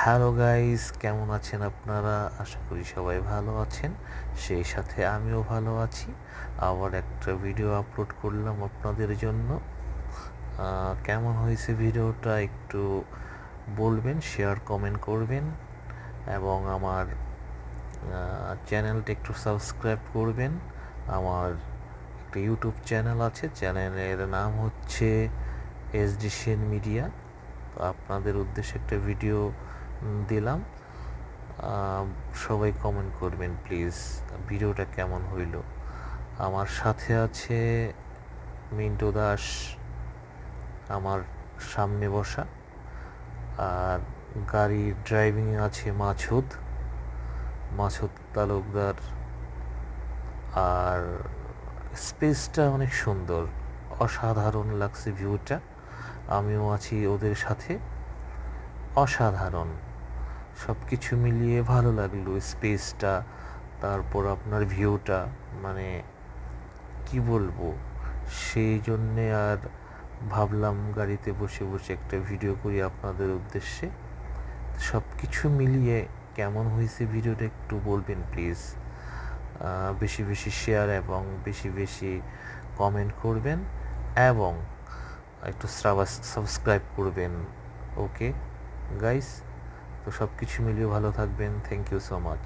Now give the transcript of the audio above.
Hello guys, কেমন আছেন আপনারা? আশা করি সবাই ভালো আছেন। সেই সাথে আমিও ভালো আছি। আবার একটা ভিডিও আপলোড করলাম আপনাদের জন্য। কেমন হয়েছে ভিডিওটা একটু বলবেন, শেয়ার কমেন্ট করবেন এবং আমার চ্যানেলটা একটু সাবস্ক্রাইব করবেন। আমার একটা ইউটিউব চ্যানেল আছে, চ্যানেলের নাম হচ্ছে এসডি সেন মিডিয়া। তো আপনাদের উদ্দেশ্যে একটা ভিডিও দিলাম। সবাই কমেন্ট করবেন প্লিজ, ভিডিওটা কেমন হইল। আমার সাথে আছে মিন্টু দাস, আমার সামনে বসা, আর গাড়ির ড্রাইভিংয়ে আছে মাছুদ তালুকদার। আর স্পেসটা অনেক সুন্দর, অসাধারণ লাগছে ভিউটা। আমিও আছি ওদের সাথে, অসাধারণ। সব কিছু মিলিয়ে ভালো লাগলো স্পেসটা, তারপর আপনার ভিউটা, মানে কি বলবো। সেই জন্যে আর ভাবলাম গাড়িতে বসে বসে একটা ভিডিও করি আপনাদের উদ্দেশ্যে। সব কিছু মিলিয়ে কেমন হয়েছে ভিডিওটা একটু বলবেন প্লিজ। বেশি বেশি শেয়ার এবং বেশি বেশি কমেন্ট করবেন এবং একটু সাবস্ক্রাইব করবেন। ওকে গাইস, তো সব কিছু মিলিয়ে ভালো থাকবেন। Thank you so much.